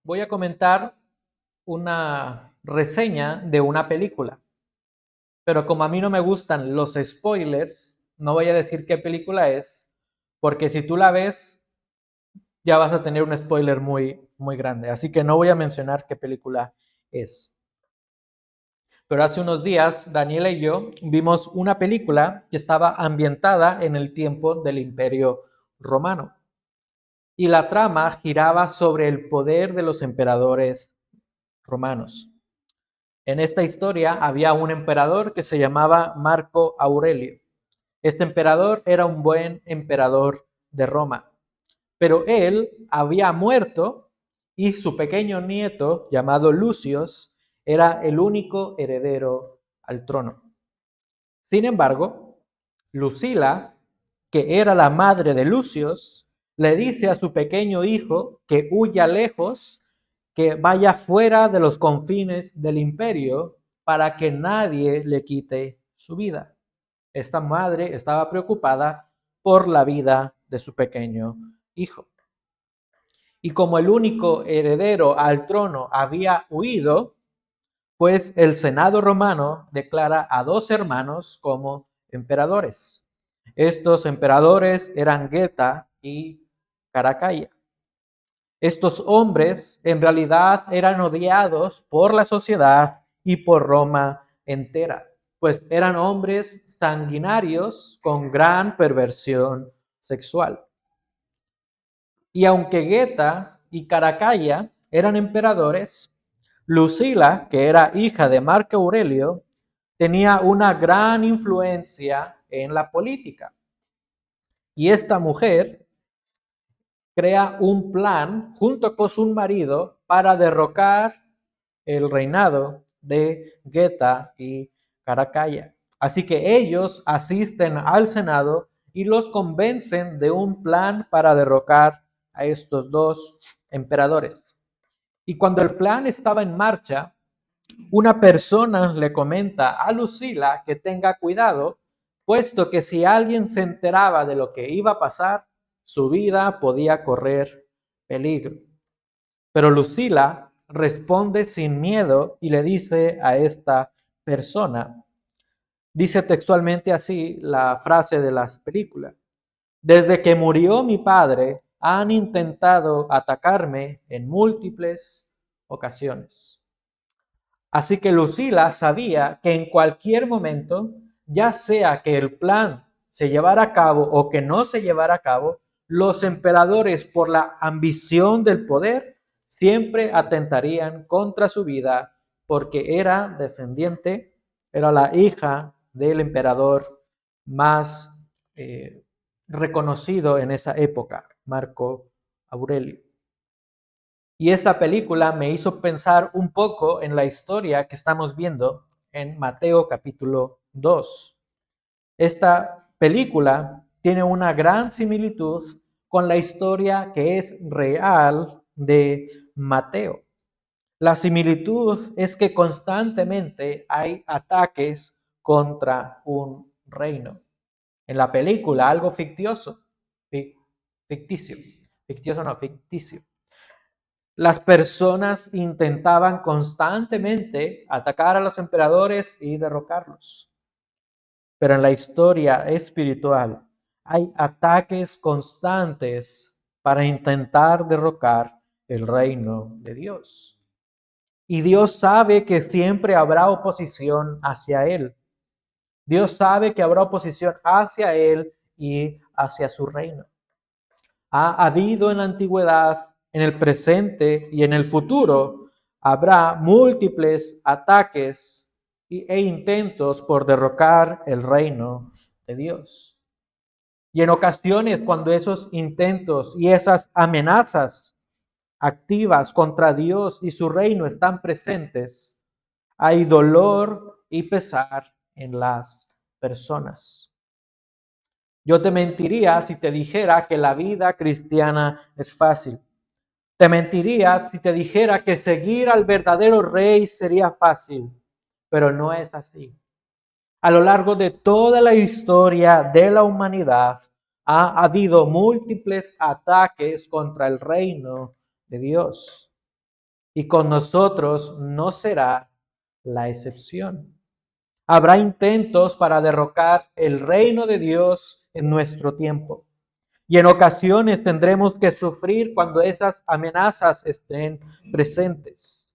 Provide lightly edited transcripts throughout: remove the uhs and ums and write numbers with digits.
voy a comentar una reseña de una película. Pero como a mí no me gustan los spoilers, no voy a decir qué película es, porque si tú la ves, ya vas a tener un spoiler muy grande. Así que no voy a mencionar qué película es. Pero hace unos días, Daniela y yo vimos una película que estaba ambientada en el tiempo del Imperio Romano. Y la trama giraba sobre el poder de los emperadores romanos. En esta historia había un emperador que se llamaba Marco Aurelio. Este emperador era un buen emperador de Roma, pero él había muerto y su pequeño nieto, llamado Lucius, era el único heredero al trono. Sin embargo, Lucila, que era la madre de Lucius, le dice a su pequeño hijo que huya lejos, que vaya fuera de los confines del imperio para que nadie le quite su vida. Esta madre estaba preocupada por la vida de su pequeño hijo. Y como el único heredero al trono había huido, pues el Senado romano declara a dos hermanos como emperadores. Estos emperadores eran Geta y Caracalla. Estos hombres en realidad eran odiados por la sociedad y por Roma entera, pues eran hombres sanguinarios con gran perversión sexual. Y aunque Geta y Caracalla eran emperadores, Lucila, que era hija de Marco Aurelio, tenía una gran influencia en la política. Y esta mujer crea un plan junto con su marido para derrocar el reinado de Geta y Caracalla. Así que ellos asisten al Senado y los convencen de un plan para derrocar a estos dos emperadores. Y cuando el plan estaba en marcha, una persona le comenta a Lucila que tenga cuidado, puesto que si alguien se enteraba de lo que iba a pasar, su vida podía correr peligro. Pero Lucila responde sin miedo y le dice a esta persona, dice textualmente así la frase de las películas: desde que murió mi padre, han intentado atacarme en múltiples ocasiones. Así que Lucila sabía que en cualquier momento, ya sea que el plan se llevara a cabo o que no se llevara a cabo, los emperadores, por la ambición del poder, siempre atentarían contra su vida porque era descendiente, era la hija del emperador más reconocido en esa época, Marco Aurelio. Y esta película me hizo pensar un poco en la historia que estamos viendo en Mateo capítulo 2. Esta película tiene una gran similitud con la historia que es real de Mateo. La similitud es que constantemente hay ataques contra un reino. En la película, algo fictioso, ficticio, fictioso no, ficticio. Las personas intentaban constantemente atacar a los emperadores y derrocarlos. Pero en la historia espiritual hay ataques constantes para intentar derrocar el reino de Dios. Y Dios sabe que siempre habrá oposición hacia Él. Dios sabe que habrá oposición hacia Él y hacia su reino. Ha habido en la antigüedad, en el presente y en el futuro, habrá múltiples ataques e intentos por derrocar el reino de Dios. Y en ocasiones, cuando esos intentos y esas amenazas activas contra Dios y su reino están presentes, hay dolor y pesar en las personas. Yo te mentiría si te dijera que la vida cristiana es fácil. Te mentiría si te dijera que seguir al verdadero rey sería fácil, pero no es así. A lo largo de toda la historia de la humanidad ha habido múltiples ataques contra el reino de Dios. y con nosotros no será la excepción. Habrá intentos para derrocar el reino de Dios en nuestro tiempo. Y en ocasiones tendremos que sufrir cuando esas amenazas estén presentes.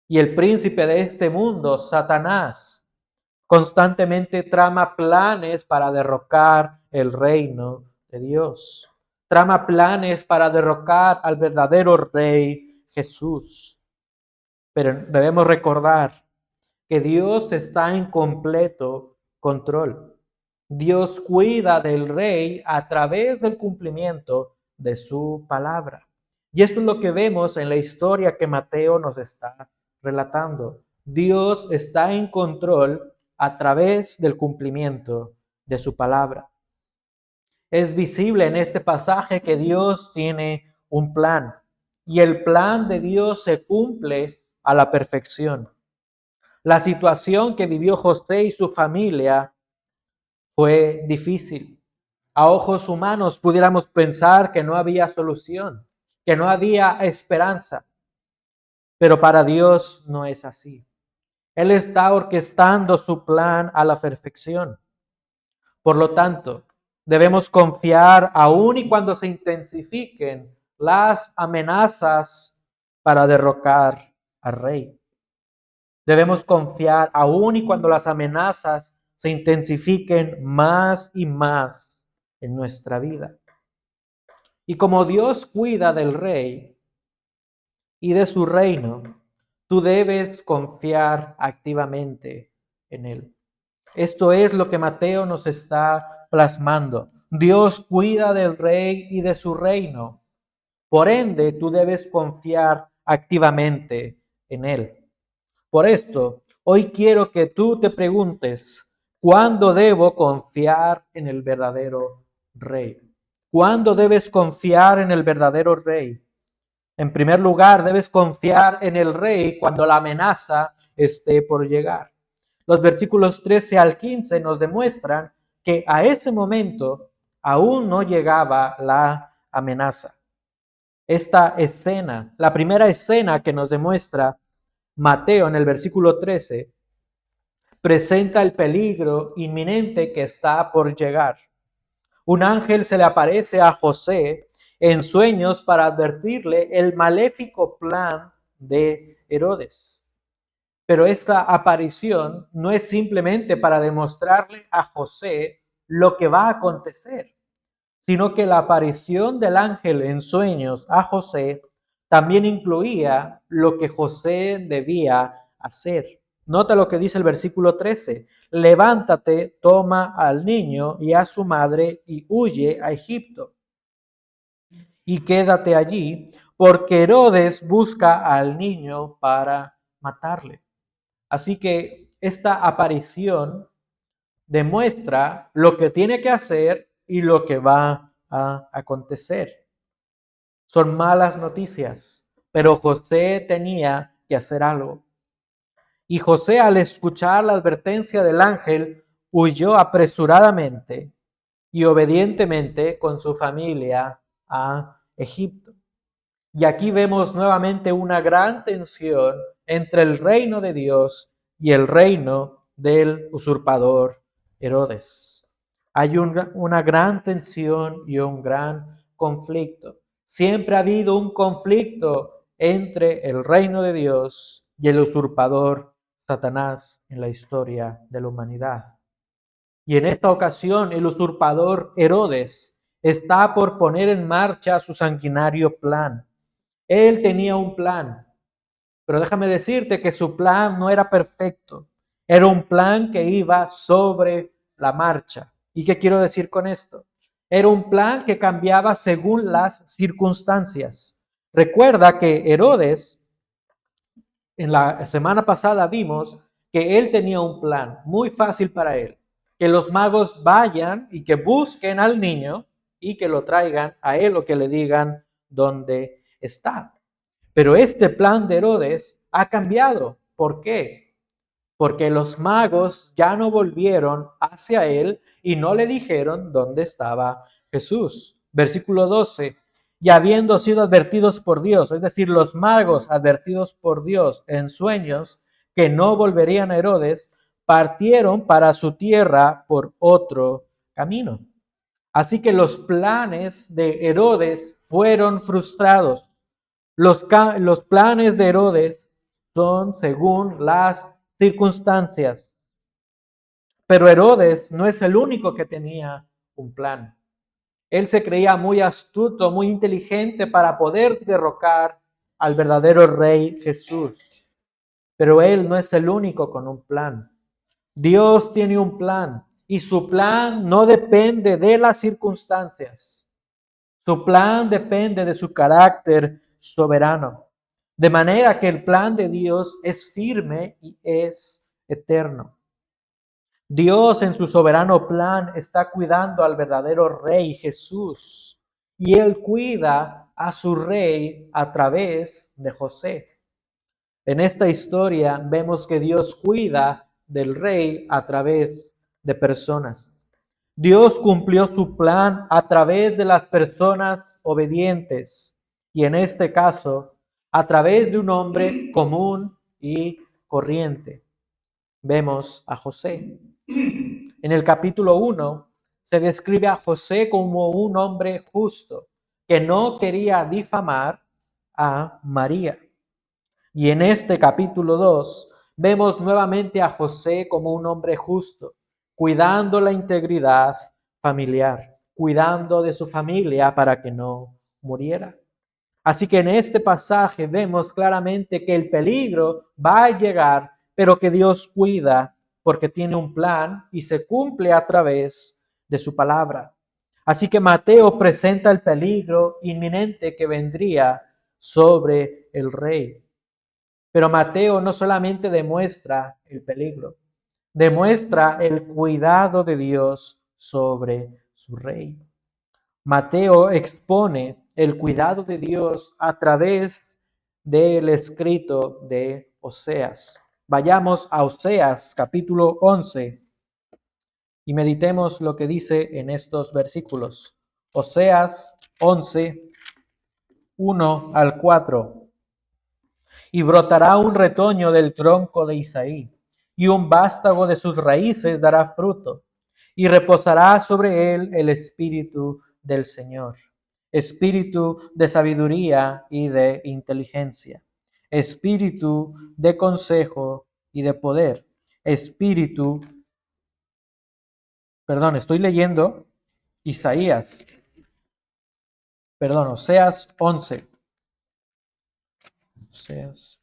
Y el príncipe de este mundo, Satanás, constantemente trama planes para derrocar el reino de Dios. Trama planes para derrocar al verdadero Rey Jesús. Pero debemos recordar que Dios está en completo control. Dios cuida del Rey a través del cumplimiento de su palabra. Y esto es lo que vemos en la historia que Mateo nos está relatando. Dios está en control a través del cumplimiento de su palabra. Es visible en este pasaje que Dios tiene un plan y el plan de Dios se cumple a la perfección. La situación que vivió José y su familia fue difícil. A ojos humanos pudiéramos pensar que no había solución, que no había esperanza, pero para Dios no es así. Él está orquestando su plan a la perfección. Por lo tanto, debemos confiar aún y cuando se intensifiquen las amenazas para derrocar al rey. Debemos confiar aún y cuando las amenazas se intensifiquen más y más en nuestra vida. Y como Dios cuida del rey y de su reino, tú debes confiar activamente en él. Esto es lo que Mateo nos está plasmando. Dios cuida del rey y de su reino. Por ende, tú debes confiar activamente en él. Por esto, hoy quiero que tú te preguntes, ¿cuándo debo confiar en el verdadero rey? ¿Cuándo debes confiar en el verdadero rey? En primer lugar, debes confiar en el rey cuando la amenaza esté por llegar. Los versículos 13 al 15 nos demuestran que a ese momento aún no llegaba la amenaza. Esta escena, la primera escena que nos demuestra Mateo en el versículo 13, presenta el peligro inminente que está por llegar. Un ángel se le aparece a José en sueños para advertirle el maléfico plan de Herodes. Pero esta aparición no es simplemente para demostrarle a José lo que va a acontecer, sino que la aparición del ángel en sueños a José también incluía lo que José debía hacer. Nota lo que dice el versículo 13. Levántate, toma al niño y a su madre y huye a Egipto. Y quédate allí, porque Herodes busca al niño para matarle. Así que esta aparición demuestra lo que tiene que hacer y lo que va a acontecer. Son malas noticias, pero José tenía que hacer algo. Y José, al escuchar la advertencia del ángel, huyó apresuradamente y obedientemente con su familia a Egipto. Y aquí vemos nuevamente una gran tensión entre el reino de Dios y el reino del usurpador Herodes. Hay una gran tensión y un gran conflicto. Siempre ha habido un conflicto entre el reino de Dios y el usurpador Satanás en la historia de la humanidad. Y en esta ocasión el usurpador Herodes está por poner en marcha su sanguinario plan. Él tenía un plan, pero déjame decirte que su plan no era perfecto. Era un plan que iba sobre la marcha. ¿Y qué quiero decir con esto? Era un plan que cambiaba según las circunstancias. Recuerda que Herodes, en la semana pasada vimos que él tenía un plan muy fácil para él. Que los magos vayan y que busquen al niño y que lo traigan a él o que le digan dónde está. Pero este plan de Herodes ha cambiado. ¿Por qué? Porque los magos ya no volvieron hacia él y no le dijeron dónde estaba Jesús. Versículo 12. y habiendo sido advertidos por Dios, es decir, los magos advertidos por Dios en sueños que no volverían a Herodes, partieron para su tierra por otro camino. Así que los planes de Herodes fueron frustrados. Los planes de Herodes son según las circunstancias. Pero Herodes no es el único que tenía un plan. Él se creía muy astuto, muy inteligente para poder derrocar al verdadero rey Jesús. Pero él no es el único con un plan. Dios tiene un plan y su plan no depende de las circunstancias. Su plan depende de su carácter soberano. De manera que el plan de Dios es firme y es eterno. Dios en su soberano plan está cuidando al verdadero rey Jesús y él cuida a su rey a través de José. En esta historia vemos que Dios cuida del rey a través de personas. Dios cumplió su plan a través de las personas obedientes y en este caso a través de un hombre común y corriente. Vemos a José. En el capítulo 1 se describe a José como un hombre justo que no quería difamar a María. Y en este capítulo 2 vemos nuevamente a José como un hombre justo, cuidando la integridad familiar, cuidando de su familia para que no muriera. Así que en este pasaje vemos claramente que el peligro va a llegar, pero que Dios cuida porque tiene un plan y se cumple a través de su palabra. Así que Mateo presenta el peligro inminente que vendría sobre el rey. Pero Mateo no solamente demuestra el peligro, demuestra el cuidado de Dios sobre su rey. Mateo expone el cuidado de Dios a través del escrito de Oseas. Vayamos a Oseas capítulo 11 y meditemos lo que dice en estos versículos. Oseas 11, 1 al 4. Y brotará un retoño del tronco de Isaí, y un vástago de sus raíces dará fruto, y reposará sobre él el espíritu del Señor, espíritu de sabiduría y de inteligencia, espíritu de consejo y de poder, estoy leyendo Isaías, Oseas 11. Oseas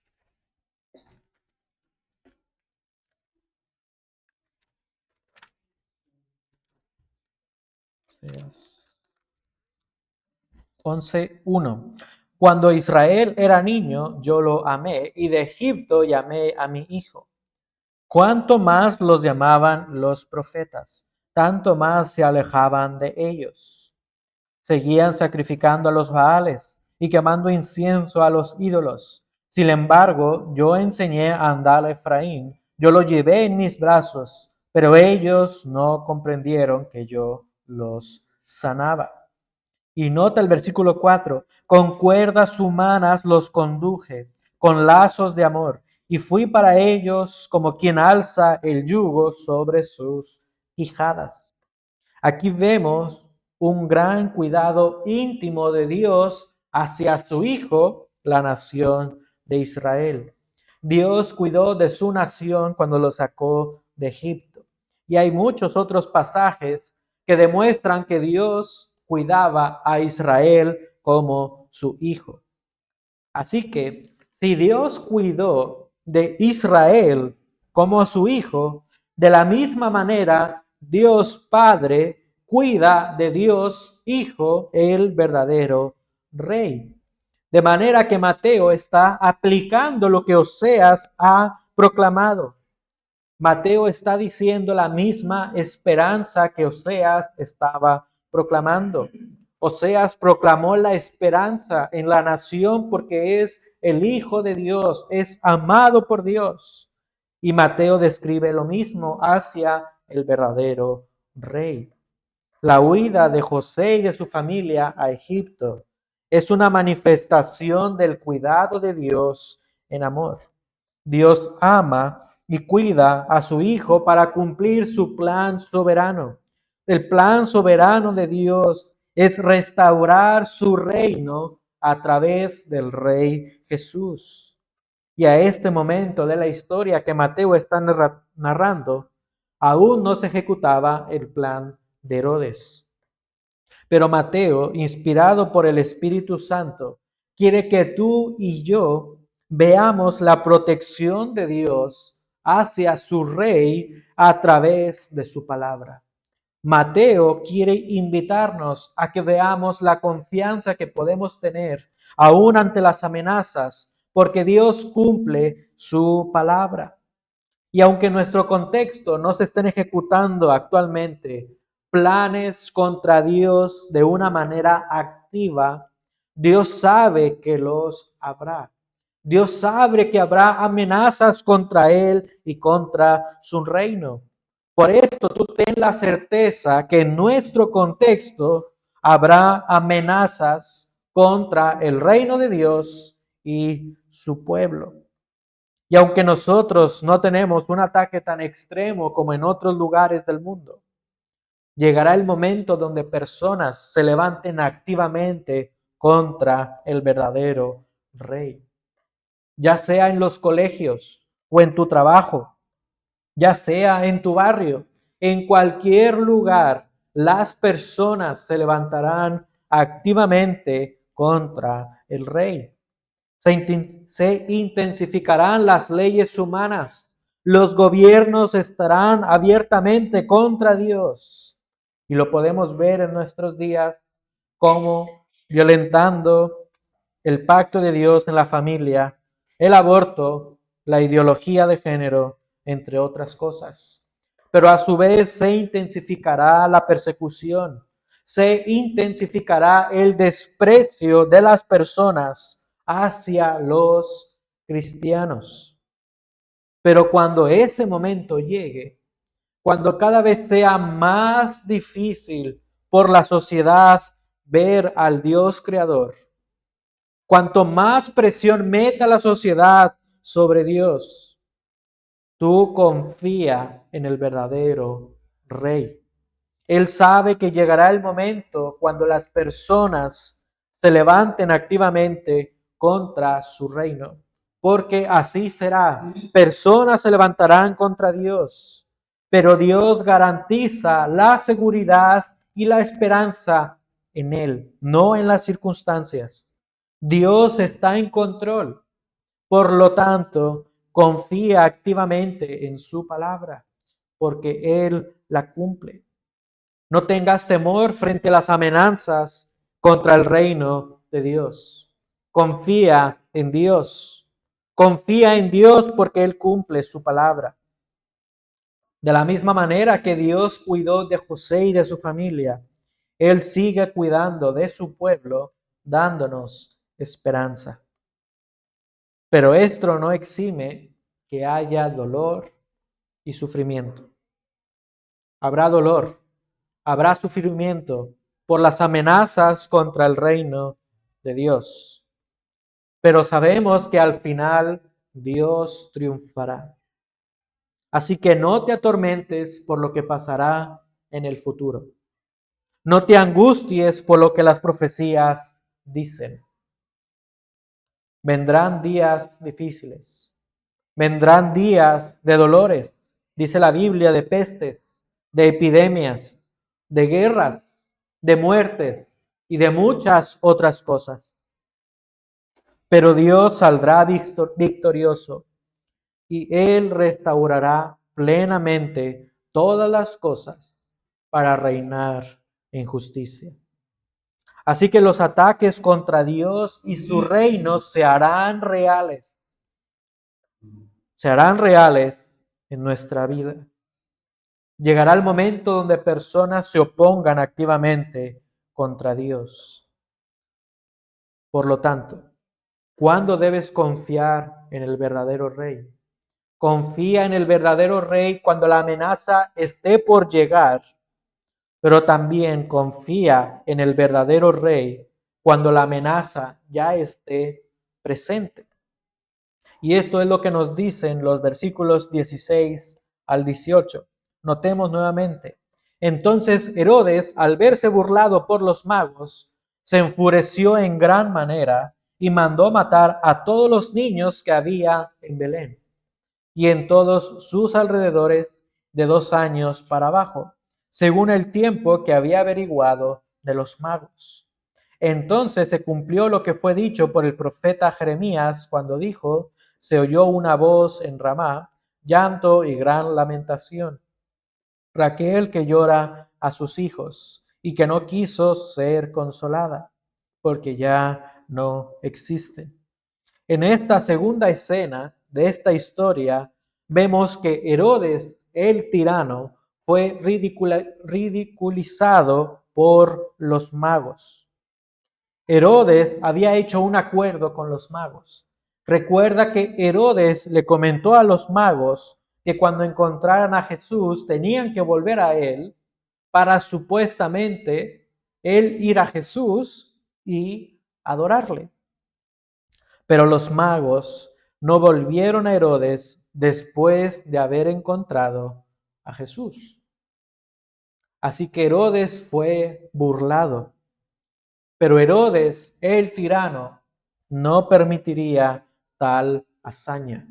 11:1. Cuando Israel era niño, yo lo amé, y de Egipto llamé a mi hijo. Cuanto más los llamaban los profetas, tanto más se alejaban de ellos. Seguían sacrificando a los Baales y quemando incienso a los ídolos. Sin embargo, yo enseñé a andar a Efraín, yo lo llevé en mis brazos, pero ellos no comprendieron que yo los sanaba. Y nota el versículo 4, con cuerdas humanas los conduje, con lazos de amor, y fui para ellos como quien alza el yugo sobre sus quijadas. Aquí vemos un gran cuidado íntimo de Dios hacia su Hijo, la nación de Israel. Dios cuidó de su nación cuando lo sacó de Egipto. Y hay muchos otros pasajes que demuestran que Dios cuidaba a Israel como su hijo. Así que si Dios cuidó de Israel como su hijo, de la misma manera Dios Padre cuida de Dios Hijo, el verdadero Rey. De manera que Mateo está aplicando lo que Oseas ha proclamado. Mateo está diciendo la misma esperanza que Oseas estaba proclamando. Oseas proclamó la esperanza en la nación porque es el Hijo de Dios, es amado por Dios. Y Mateo describe lo mismo hacia el verdadero Rey. La huida de José y de su familia a Egipto Es una manifestación del cuidado de Dios en amor. Dios ama y cuida a su Hijo para cumplir su plan soberano. El plan soberano de Dios es restaurar su reino a través del Rey Jesús. Y a este momento de la historia que Mateo está narrando, aún no se ejecutaba el plan de Herodes. Pero Mateo, inspirado por el Espíritu Santo, quiere que tú y yo veamos la protección de Dios hacia su rey a través de su palabra. Mateo quiere invitarnos a que veamos la confianza que podemos tener aún ante las amenazas, porque Dios cumple su palabra. Y aunque en nuestro contexto no se estén ejecutando actualmente planes contra Dios de una manera activa, Dios sabe que los habrá. Dios sabe que habrá amenazas contra Él y contra su reino. Por esto tú ten la certeza que en nuestro contexto habrá amenazas contra el reino de Dios y su pueblo. Y aunque nosotros no tenemos un ataque tan extremo como en otros lugares del mundo, llegará el momento donde personas se levanten activamente contra el verdadero rey. Ya sea en los colegios o en tu trabajo, ya sea en tu barrio, en cualquier lugar, las personas se levantarán activamente contra el rey. Se intensificarán las leyes humanas. Los gobiernos estarán abiertamente contra Dios. Y lo podemos ver en nuestros días como violentando el pacto de Dios en la familia, el aborto, la ideología de género, entre otras cosas. Pero a su vez se intensificará la persecución, se intensificará el desprecio de las personas hacia los cristianos. Pero cuando ese momento llegue, cuando cada vez sea más difícil por la sociedad ver al Dios creador, cuanto más presión meta la sociedad sobre Dios, tú confía en el verdadero Rey. Él sabe que llegará el momento cuando las personas se levanten activamente contra su reino, porque así será. Personas se levantarán contra Dios, pero Dios garantiza la seguridad y la esperanza en Él, no en las circunstancias. Dios está en control. Por lo tanto, confía activamente en su palabra, porque Él la cumple. No tengas temor frente a las amenazas contra el reino de Dios. Confía en Dios. Confía en Dios porque Él cumple su palabra. De la misma manera que Dios cuidó de José y de su familia, Él sigue cuidando de su pueblo, dándonos esperanza. Pero esto no exime que haya dolor y sufrimiento. Habrá dolor, habrá sufrimiento por las amenazas contra el reino de Dios. Pero sabemos que al final Dios triunfará. Así que no te atormentes por lo que pasará en el futuro. No te angusties por lo que las profecías dicen. Vendrán días difíciles. Vendrán días de dolores, dice la Biblia, de pestes, de epidemias, de guerras, de muertes y de muchas otras cosas. Pero Dios saldrá victorioso y Él restaurará plenamente todas las cosas para reinar en justicia. Así que los ataques contra Dios y su reino se harán reales. Se harán reales en nuestra vida. Llegará el momento donde personas se opongan activamente contra Dios. Por lo tanto, ¿cuándo debes confiar en el verdadero Rey? Confía en el verdadero Rey cuando la amenaza esté por llegar, pero también confía en el verdadero Rey cuando la amenaza ya esté presente. Y esto es lo que nos dicen los versículos 16 al 18. Notemos nuevamente. Entonces Herodes, al verse burlado por los magos, se enfureció en gran manera y mandó matar a todos los niños que había en Belén y en todos sus alrededores de 2 años para abajo, según el tiempo que había averiguado de los magos. Entonces se cumplió lo que fue dicho por el profeta Jeremías cuando dijo: se oyó una voz en Ramá, llanto y gran lamentación. Raquel que llora a sus hijos y que no quiso ser consolada, porque ya no existen. En esta segunda escena de esta historia, vemos que Herodes, el tirano, fue ridiculizado por los magos. Herodes había hecho un acuerdo con los magos. Recuerda que Herodes le comentó a los magos que cuando encontraran a Jesús tenían que volver a él para supuestamente él ir a Jesús y adorarle. Pero los magos no volvieron a Herodes después de haber encontrado a Jesús. Así que Herodes fue burlado. Pero Herodes, el tirano, no permitiría tal hazaña.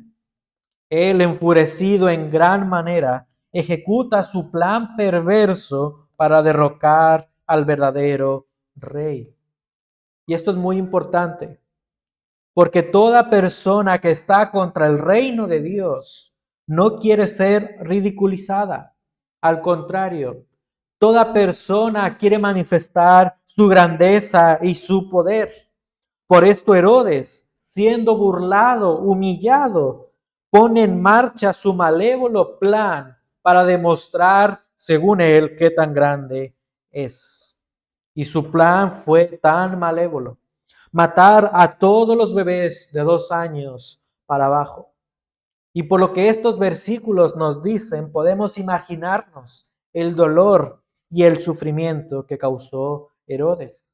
Él, enfurecido en gran manera, ejecuta su plan perverso para derrocar al verdadero rey. Y esto es muy importante, porque toda persona que está contra el reino de Dios no quiere ser ridiculizada. Al contrario, toda persona quiere manifestar su grandeza y su poder. Por esto Herodes, siendo burlado, humillado, pone en marcha su malévolo plan para demostrar, según él, qué tan grande es. Y su plan fue tan malévolo: matar a todos los bebés de 2 años para abajo. Y por lo que estos versículos nos dicen, podemos imaginarnos el dolor y el sufrimiento que causó Herodes.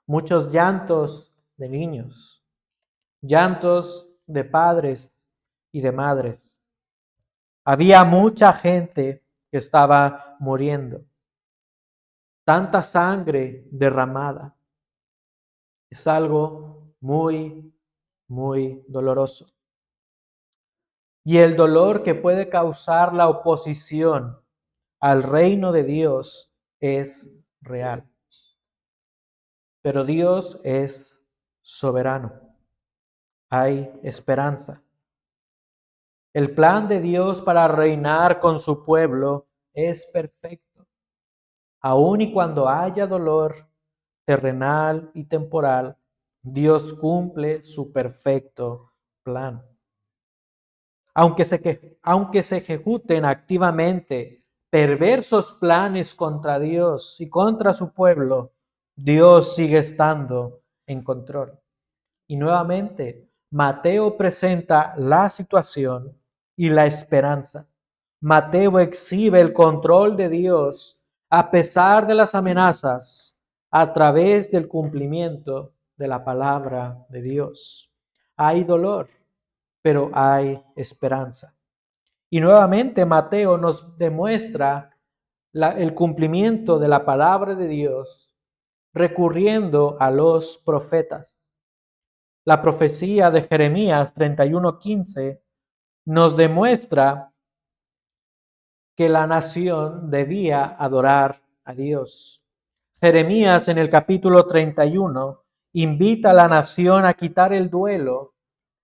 Muchos llantos de niños, llantos de padres y de madres. Había mucha gente que estaba muriendo. Tanta sangre derramada. Es algo muy, muy doloroso. Y el dolor que puede causar la oposición al reino de Dios es real. Pero Dios es soberano. Hay esperanza. El plan de Dios para reinar con su pueblo es perfecto. Aun y cuando haya dolor terrenal y temporal, Dios cumple su perfecto plan. Aunque se ejecuten activamente perversos planes contra Dios y contra su pueblo, Dios sigue estando en control. Y nuevamente, Mateo presenta la situación y la esperanza. Mateo exhibe el control de Dios a pesar de las amenazas, a través del cumplimiento de la palabra de Dios. Hay dolor, pero hay esperanza. Y nuevamente Mateo nos demuestra el cumplimiento de la palabra de Dios recurriendo a los profetas. La profecía de Jeremías 31:15 nos demuestra que la nación debía adorar a Dios. Jeremías en el capítulo 31 invita a la nación a quitar el duelo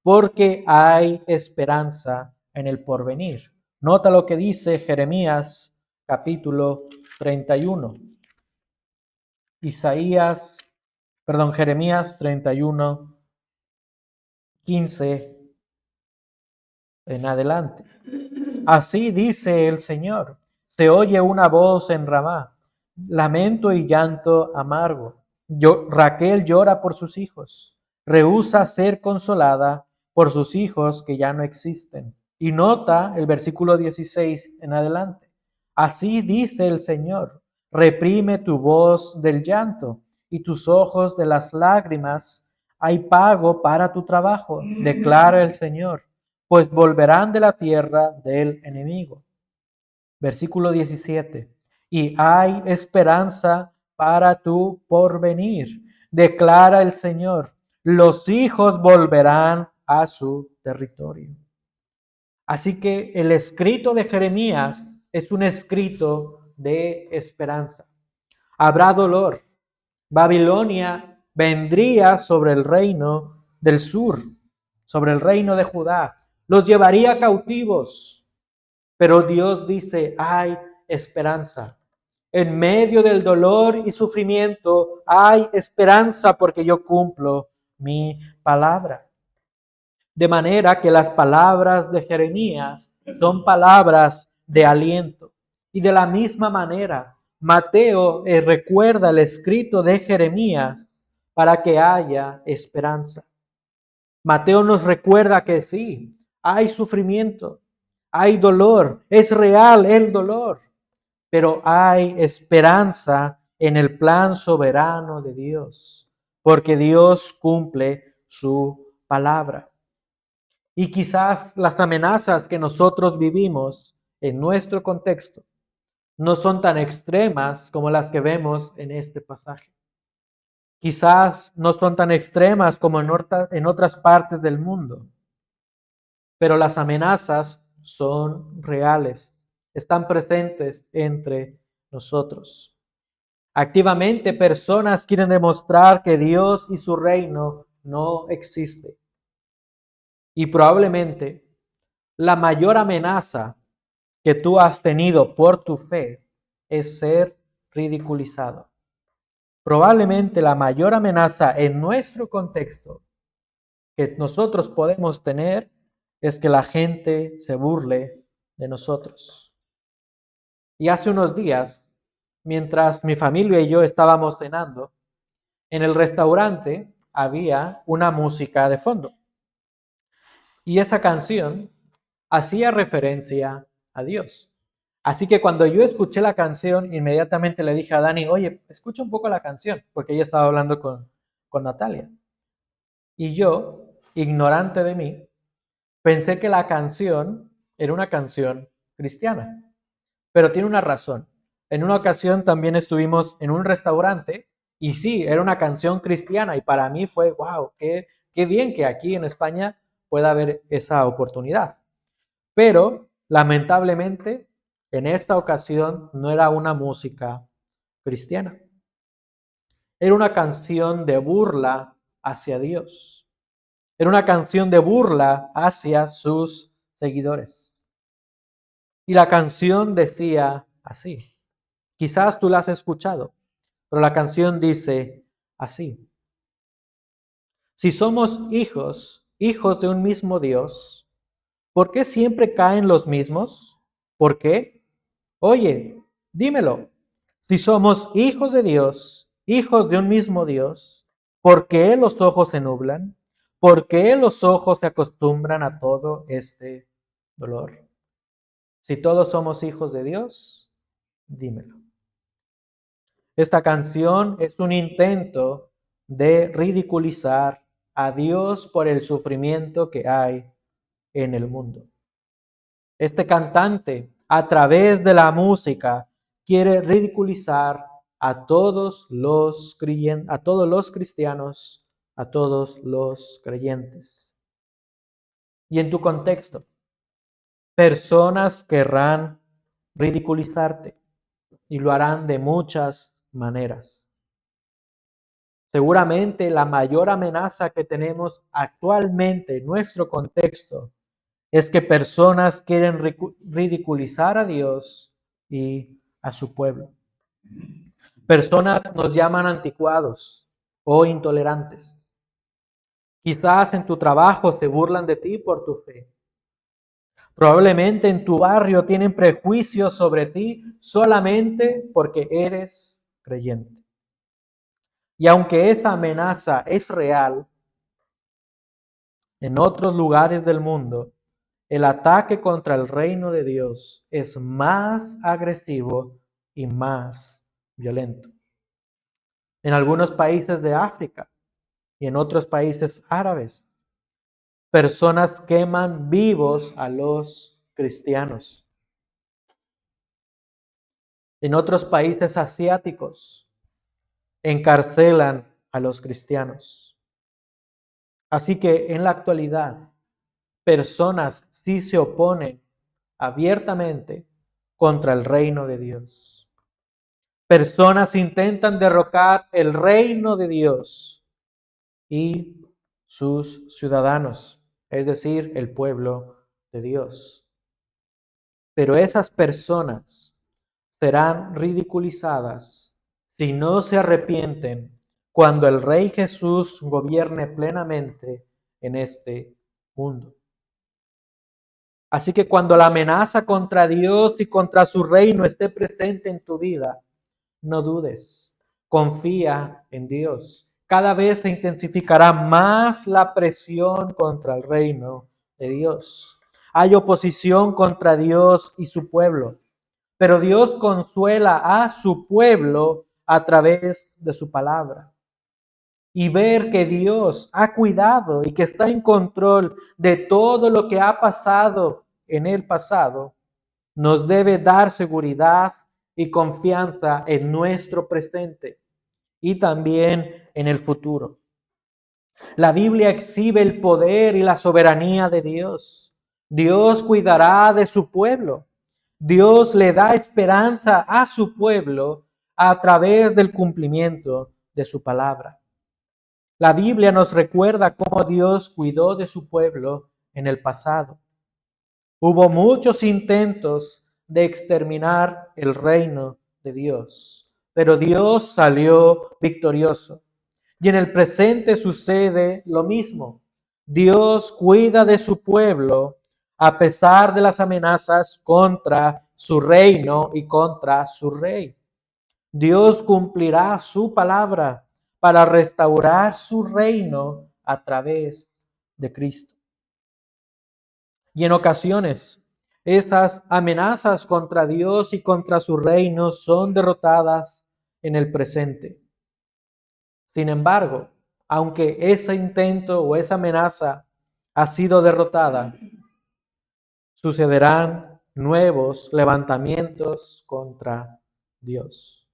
porque hay esperanza en el porvenir. Nota lo que dice Jeremías capítulo 31. Jeremías 31, 15 en adelante. Así dice el Señor: se oye una voz en Ramá, lamento y llanto amargo. Raquel llora por sus hijos, rehúsa ser consolada por sus hijos que ya no existen. Y nota el versículo 16 en adelante. Así dice el Señor: reprime tu voz del llanto y tus ojos de las lágrimas. Hay pago para tu trabajo, declara el Señor, pues volverán de la tierra del enemigo. Versículo 17. Y hay esperanza para tu porvenir, declara el Señor. Los hijos volverán a su territorio. Así que el escrito de Jeremías es un escrito de esperanza. Habrá dolor. Babilonia vendría sobre el reino del sur, sobre el reino de Judá. Los llevaría cautivos. Pero Dios dice, hay esperanza. En medio del dolor y sufrimiento hay esperanza porque yo cumplo mi palabra. De manera que las palabras de Jeremías son palabras de aliento. Y de la misma manera, Mateo recuerda el escrito de Jeremías para que haya esperanza. Mateo nos recuerda que sí, hay sufrimiento, hay dolor, es real el dolor, pero hay esperanza en el plan soberano de Dios, porque Dios cumple su palabra. Y quizás las amenazas que nosotros vivimos en nuestro contexto no son tan extremas como las que vemos en este pasaje. Quizás no son tan extremas como en otras partes del mundo, pero las amenazas son reales, están presentes entre nosotros. Activamente personas quieren demostrar que Dios y su reino no existe. Y probablemente la mayor amenaza que tú has tenido por tu fe es ser ridiculizado. Probablemente la mayor amenaza en nuestro contexto que nosotros podemos tener es que la gente se burle de nosotros. Y hace unos días, mientras mi familia y yo estábamos cenando, en el restaurante había una música de fondo. Y esa canción hacía referencia a Dios. Así que cuando yo escuché la canción, inmediatamente le dije a Dani, oye, escucha un poco la canción, porque ella estaba hablando con Natalia. Y yo, ignorante de mí, pensé que la canción era una canción cristiana. Pero tiene una razón. En una ocasión también estuvimos en un restaurante y sí, era una canción cristiana y para mí fue, wow, qué bien que aquí en España pueda haber esa oportunidad. Pero lamentablemente en esta ocasión no era una música cristiana. Era una canción de burla hacia Dios. Era una canción de burla hacia sus seguidores. Y la canción decía así. Quizás tú la has escuchado, pero la canción dice así. Si somos hijos, hijos de un mismo Dios, ¿por qué siempre caen los mismos? ¿Por qué? Oye, dímelo. Si somos hijos de Dios, hijos de un mismo Dios, ¿por qué los ojos se nublan? ¿Por qué los ojos se acostumbran a todo este dolor? Si todos somos hijos de Dios, dímelo. Esta canción es un intento de ridiculizar a Dios por el sufrimiento que hay en el mundo. Este cantante, a través de la música, quiere ridiculizar a todos los cristianos, a todos los creyentes. Y en tu contexto, personas querrán ridiculizarte y lo harán de muchas maneras. Seguramente la mayor amenaza que tenemos actualmente en nuestro contexto es que personas quieren ridiculizar a Dios y a su pueblo. Personas nos llaman anticuados o intolerantes. Quizás en tu trabajo se burlan de ti por tu fe. Probablemente en tu barrio tienen prejuicios sobre ti solamente porque eres creyente. Y aunque esa amenaza es real, en otros lugares del mundo, el ataque contra el reino de Dios es más agresivo y más violento. en algunos países de África y en otros países árabes. Personas queman vivos a los cristianos. En otros países asiáticos encarcelan a los cristianos. Así que en la actualidad, personas sí se oponen abiertamente contra el reino de Dios. Personas intentan derrocar el reino de Dios y sus ciudadanos, es decir, el pueblo de Dios. Pero esas personas serán ridiculizadas si no se arrepienten cuando el Rey Jesús gobierne plenamente en este mundo. Así que cuando la amenaza contra Dios y contra su reino esté presente en tu vida, no dudes, confía en Dios. Cada vez se intensificará más la presión contra el reino de Dios. Hay oposición contra Dios y su pueblo, pero Dios consuela a su pueblo a través de su palabra. Y ver que Dios ha cuidado y que está en control de todo lo que ha pasado en el pasado, nos debe dar seguridad y confianza en nuestro presente y también en el futuro. La Biblia exhibe el poder y la soberanía de Dios. Dios cuidará de su pueblo. Dios le da esperanza a su pueblo a través del cumplimiento de su palabra. La Biblia nos recuerda cómo Dios cuidó de su pueblo en el pasado. Hubo muchos intentos de exterminar el reino de Dios, pero Dios salió victorioso. Y en el presente sucede lo mismo. Dios cuida de su pueblo a pesar de las amenazas contra su reino y contra su rey. Dios cumplirá su palabra para restaurar su reino a través de Cristo. Y en ocasiones, estas amenazas contra Dios y contra su reino son derrotadas en el presente. Sin embargo, aunque ese intento o esa amenaza ha sido derrotada, sucederán nuevos levantamientos contra Dios.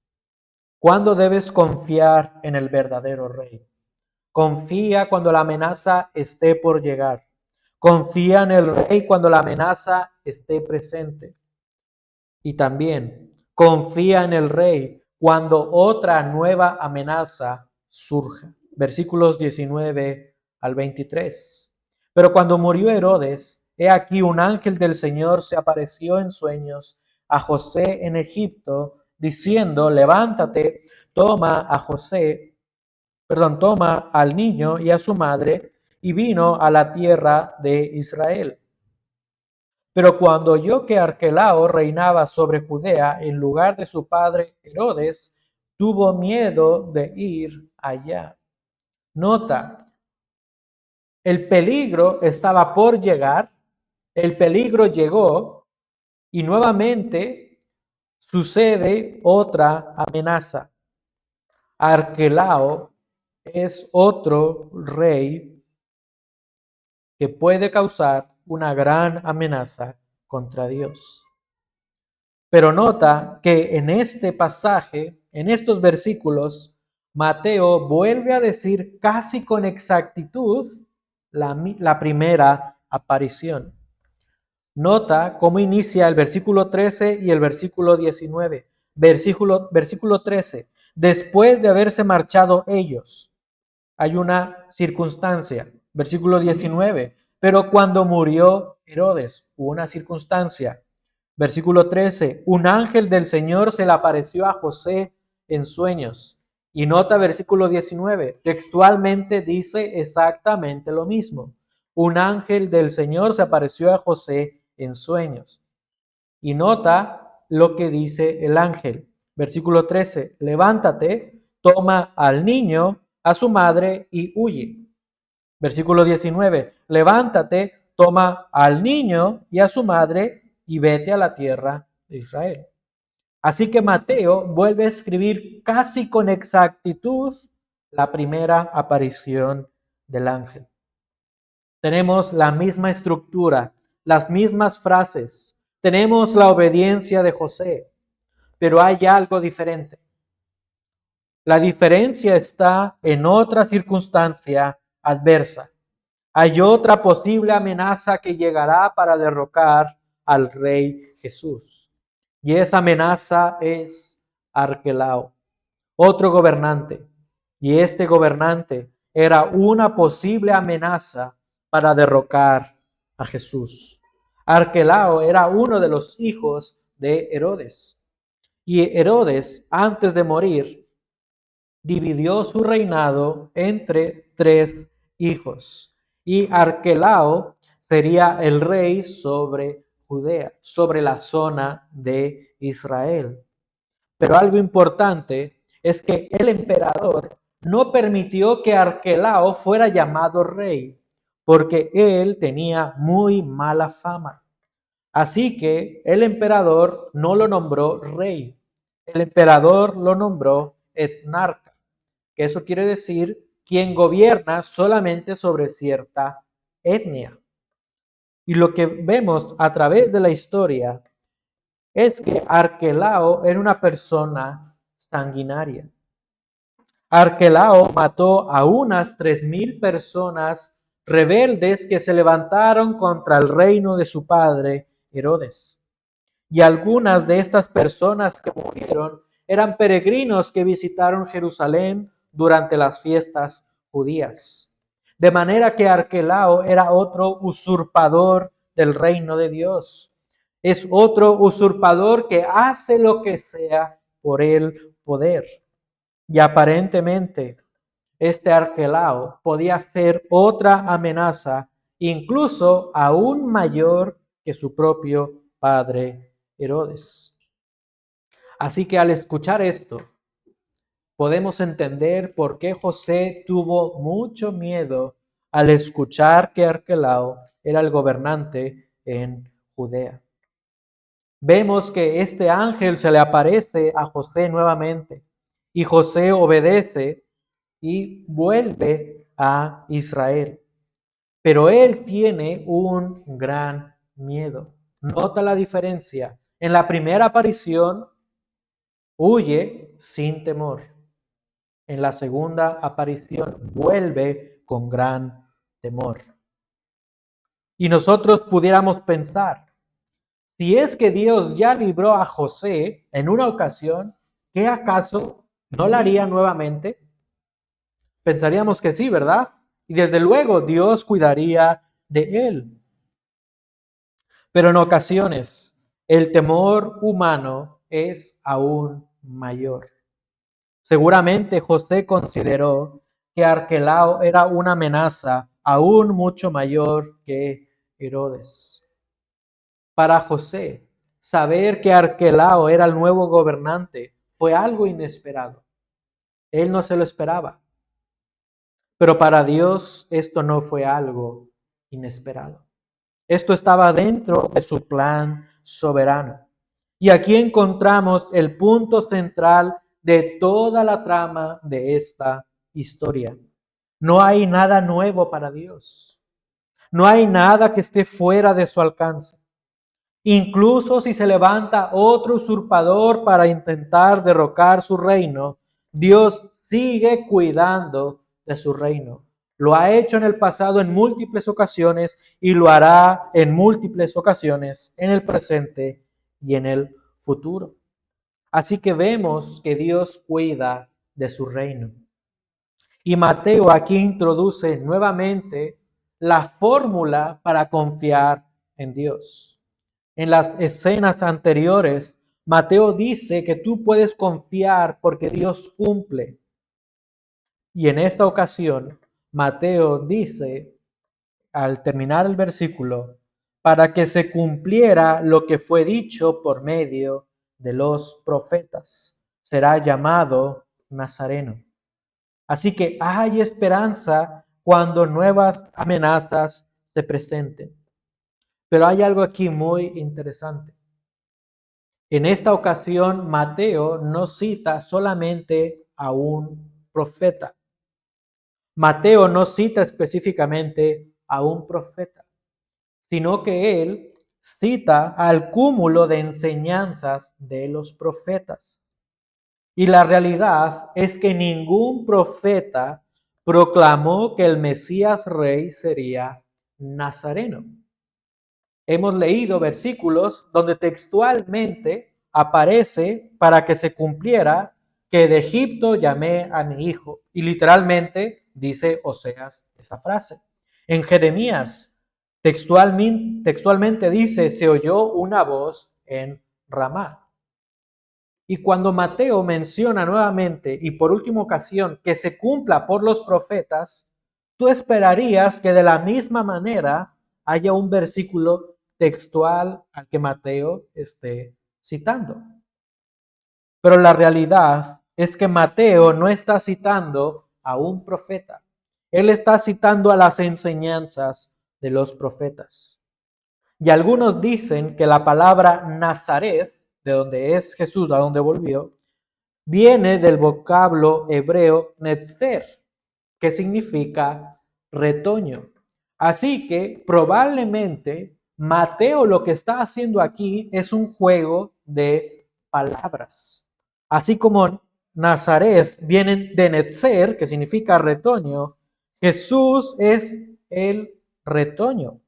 ¿Cuándo debes confiar en el verdadero Rey? Confía cuando la amenaza esté por llegar. Confía en el Rey cuando la amenaza esté presente. Y también confía en el Rey cuando otra nueva amenaza surja. Versículos 19 al 23. Pero cuando murió Herodes, he aquí un ángel del Señor se apareció en sueños a José en Egipto, diciendo, levántate, toma al niño y a su madre, y vino a la tierra de Israel. Pero cuando oyó que Arquelao reinaba sobre Judea en lugar de su padre Herodes, tuvo miedo de ir allá. Nota, el peligro estaba por llegar, el peligro llegó y nuevamente sucede otra amenaza. Arquelao es otro rey que puede causar una gran amenaza contra Dios. Pero nota que en este pasaje, en estos versículos, Mateo vuelve a decir casi con exactitud la primera aparición. Nota cómo inicia el versículo 13 y el versículo 19. Versículo 13. Después de haberse marchado ellos, hay una circunstancia. Versículo 19. Pero cuando murió Herodes, hubo una circunstancia. Versículo 13. Un ángel del Señor se le apareció a José en sueños. Y nota versículo 19. Textualmente dice exactamente lo mismo. Un ángel del Señor se apareció a José en sueños. Y nota lo que dice el ángel. Versículo 13. Levántate, toma al niño, a su madre y huye. Versículo 19. Levántate, toma al niño y a su madre y vete a la tierra de Israel. Así que Mateo vuelve a escribir casi con exactitud la primera aparición del ángel. Tenemos la misma estructura, las mismas frases, tenemos la obediencia de José, pero hay algo diferente. La diferencia está en otra circunstancia adversa. Hay otra posible amenaza que llegará para derrocar al rey Jesús. Y esa amenaza es Arquelao, otro gobernante. Y este gobernante era una posible amenaza para derrocar a Jesús. Arquelao era uno de los hijos de Herodes. Y Herodes, antes de morir, dividió su reinado entre 3 hijos. Y Arquelao sería el rey sobre Judea, sobre la zona de Israel. Pero algo importante es que el emperador no permitió que Arquelao fuera llamado rey, porque él tenía muy mala fama. Así que el emperador no lo nombró rey, el emperador lo nombró etnarca, que eso quiere decir quien gobierna solamente sobre cierta etnia. Y lo que vemos a través de la historia es que Arquelao era una persona sanguinaria. Arquelao mató a unas 3,000 personas rebeldes que se levantaron contra el reino de su padre Herodes. Y algunas de estas personas que murieron eran peregrinos que visitaron Jerusalén durante las fiestas judías. De manera que Arquelao era otro usurpador del reino de Dios. Es otro usurpador que hace lo que sea por el poder. Y aparentemente este Arquelao podía ser otra amenaza, incluso aún mayor que su propio padre Herodes. Así que al escuchar esto, podemos entender por qué José tuvo mucho miedo al escuchar que Arquelao era el gobernante en Judea. Vemos que este ángel se le aparece a José nuevamente y José obedece y vuelve a Israel. Pero él tiene un gran miedo. Nota la diferencia. En la primera aparición huye sin temor. En la segunda aparición vuelve con gran temor. Y nosotros pudiéramos pensar, si es que Dios ya libró a José en una ocasión, ¿qué acaso no la haría nuevamente? Pensaríamos que sí, ¿verdad? Y desde luego Dios cuidaría de él. Pero en ocasiones el temor humano es aún mayor. Seguramente José consideró que Arquelao era una amenaza aún mucho mayor que Herodes. Para José, saber que Arquelao era el nuevo gobernante fue algo inesperado. Él no se lo esperaba. Pero para Dios esto no fue algo inesperado. Esto estaba dentro de su plan soberano. Y aquí encontramos el punto central de toda la trama de esta historia. No hay nada nuevo para Dios. No hay nada que esté fuera de su alcance. Incluso si se levanta otro usurpador para intentar derrocar su reino, Dios sigue cuidando de su reino. Lo ha hecho en el pasado en múltiples ocasiones y lo hará en múltiples ocasiones en el presente y en el futuro. Así que vemos que Dios cuida de su reino. Y Mateo aquí introduce nuevamente la fórmula para confiar en Dios. En las escenas anteriores, Mateo dice que tú puedes confiar porque Dios cumple. Y en esta ocasión, Mateo dice, al terminar el versículo, para que se cumpliera lo que fue dicho por medio de los profetas, será llamado Nazareno. Así que hay esperanza cuando nuevas amenazas se presenten. Pero hay algo aquí muy interesante. En esta ocasión, Mateo no cita solamente a un profeta. Mateo no cita específicamente a un profeta, sino que él cita al cúmulo de enseñanzas de los profetas. Y la realidad es que ningún profeta proclamó que el Mesías rey sería nazareno. Hemos leído versículos donde textualmente aparece para que se cumpliera que de Egipto llamé a mi hijo. Y literalmente dice Oseas esa frase. En Jeremías textualmente dice, se oyó una voz en Ramá. Y cuando Mateo menciona nuevamente y por última ocasión que se cumpla por los profetas, tú esperarías que de la misma manera haya un versículo textual al que Mateo esté citando. Pero la realidad es que Mateo no está citando a un profeta. Él está citando a las enseñanzas de los profetas. Y algunos dicen que la palabra Nazaret, de donde es Jesús, a donde volvió, viene del vocablo hebreo netzer, que significa retoño. Así que probablemente Mateo lo que está haciendo aquí es un juego de palabras. Así como Nazaret viene de netzer, que significa retoño, Jesús es el retoño.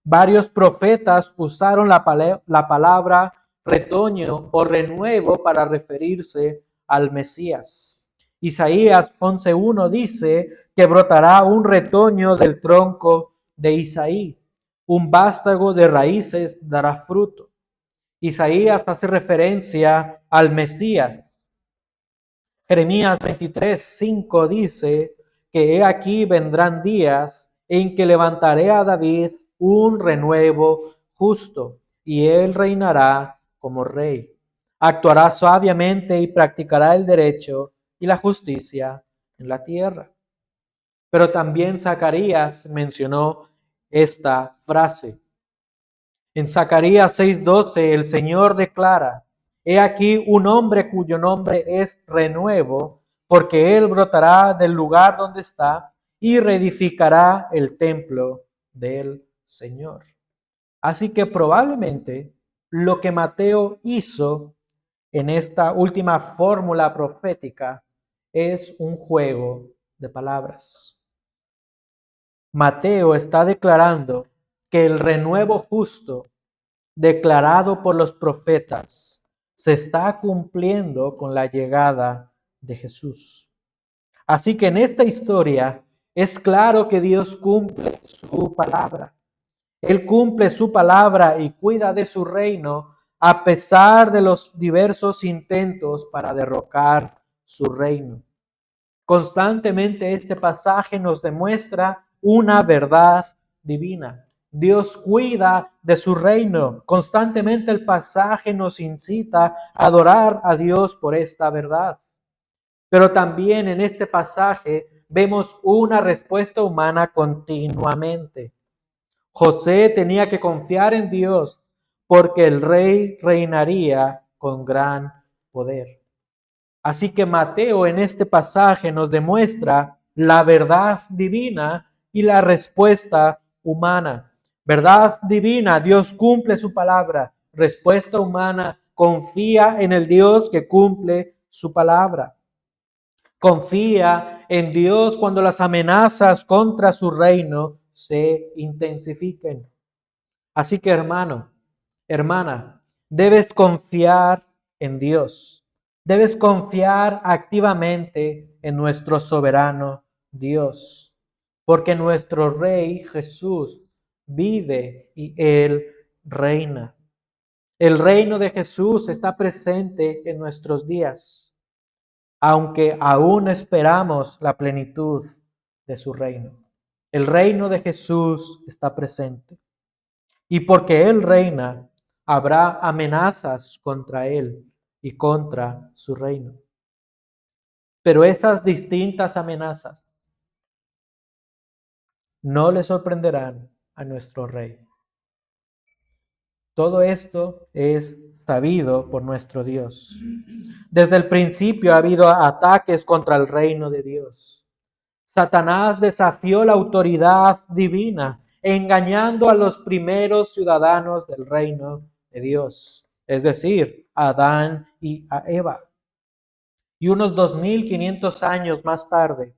Varios profetas usaron la palabra retoño o renuevo para referirse al Mesías. Isaías 11:1 dice que brotará un retoño del tronco de Isaí, un vástago de raíces dará fruto. Isaías hace referencia al Mesías. Jeremías 23:5 dice que he aquí vendrán días en que levantaré a David un renuevo justo, y él reinará como rey. Actuará sabiamente y practicará el derecho y la justicia en la tierra. Pero también Zacarías mencionó esta frase. En Zacarías 6:12 el Señor declara, he aquí un hombre cuyo nombre es renuevo, porque él brotará del lugar donde está y reedificará el templo del Señor. Así que probablemente lo que Mateo hizo en esta última fórmula profética es un juego de palabras. Mateo está declarando que el renuevo justo declarado por los profetas se está cumpliendo con la llegada de Jesús. Así que en esta historia es claro que Dios cumple su palabra. Él cumple su palabra y cuida de su reino a pesar de los diversos intentos para derrocar su reino. Constantemente este pasaje nos demuestra una verdad divina. Dios cuida de su reino. Constantemente el pasaje nos incita a adorar a Dios por esta verdad. Pero también en este pasaje vemos una respuesta humana continuamente. José tenía que confiar en Dios porque el rey reinaría con gran poder. Así que Mateo en este pasaje nos demuestra la verdad divina y la respuesta humana. Verdad divina, Dios cumple su palabra. Respuesta humana, confía en el Dios que cumple su palabra. Confía en Dios cuando las amenazas contra su reino se intensifiquen. Así que hermano, hermana, debes confiar en Dios. Debes confiar activamente en nuestro soberano Dios, porque nuestro Rey Jesús vive y Él reina. El reino de Jesús está presente en nuestros días, aunque aún esperamos la plenitud de su reino. El reino de Jesús está presente. Y porque Él reina, habrá amenazas contra Él y contra su reino. Pero esas distintas amenazas no le sorprenderán a nuestro Rey. Todo esto es sabido por nuestro Dios. Desde el principio ha habido ataques contra el reino de Dios. Satanás desafió la autoridad divina, engañando a los primeros ciudadanos del reino de Dios, es decir, a Adán y a Eva. Y unos 2500 años más tarde,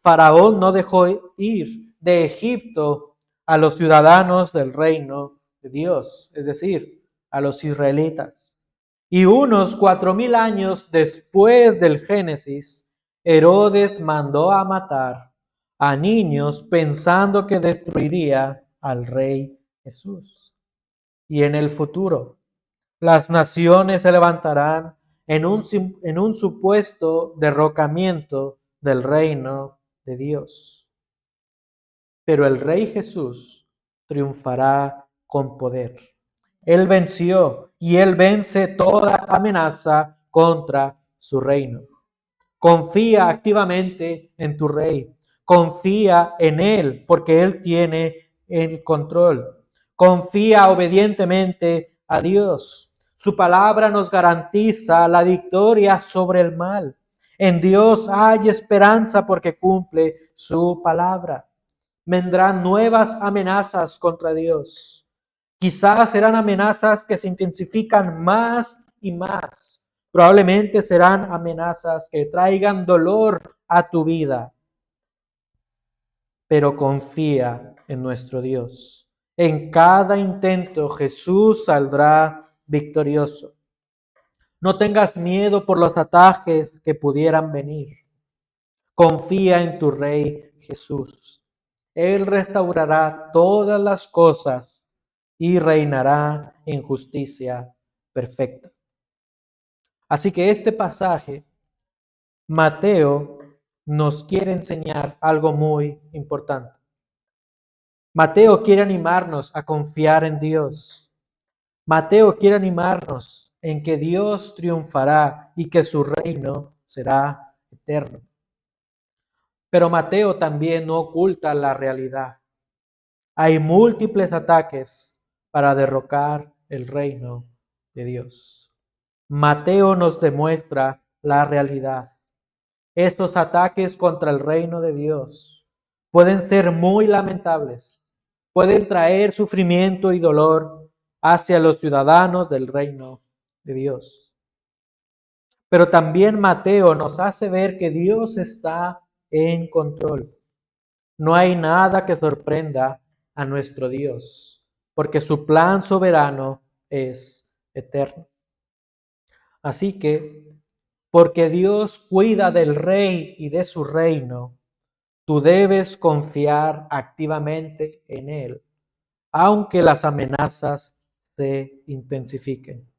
Faraón no dejó ir de Egipto a los ciudadanos del reino de Dios, es decir, a los israelitas. Y unos 4000 años después del Génesis, Herodes mandó a matar a niños pensando que destruiría al rey Jesús. Y en el futuro, las naciones se levantarán en un supuesto derrocamiento del reino de Dios. Pero el Rey Jesús triunfará con poder. Él venció y Él vence toda amenaza contra su reino. Confía activamente en tu Rey. Confía en Él porque Él tiene el control. Confía obedientemente a Dios. Su palabra nos garantiza la victoria sobre el mal. En Dios hay esperanza porque cumple su palabra. Vendrán nuevas amenazas contra Dios. Quizás serán amenazas que se intensifican más y más. Probablemente serán amenazas que traigan dolor a tu vida. Pero confía en nuestro Dios. En cada intento Jesús saldrá victorioso. No tengas miedo por los ataques que pudieran venir. Confía en tu Rey Jesús. Él restaurará todas las cosas y reinará en justicia perfecta. Así que este pasaje, Mateo nos quiere enseñar algo muy importante. Mateo quiere animarnos a confiar en Dios. Mateo quiere animarnos en que Dios triunfará y que su reino será eterno. Pero Mateo también no oculta la realidad. Hay múltiples ataques para derrocar el reino de Dios. Mateo nos demuestra la realidad. Estos ataques contra el reino de Dios pueden ser muy lamentables, pueden traer sufrimiento y dolor hacia los ciudadanos del reino de Dios. Pero también Mateo nos hace ver que Dios está en control. No hay nada que sorprenda a nuestro Dios, porque su plan soberano es eterno. Así que, porque Dios cuida del rey y de su reino, tú debes confiar activamente en Él, aunque las amenazas se intensifiquen.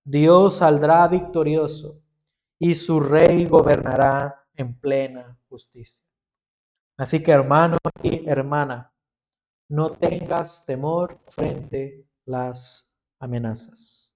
Dios saldrá victorioso y su rey gobernará en plena justicia. Así que, hermano y hermana, no tengas temor frente a las amenazas.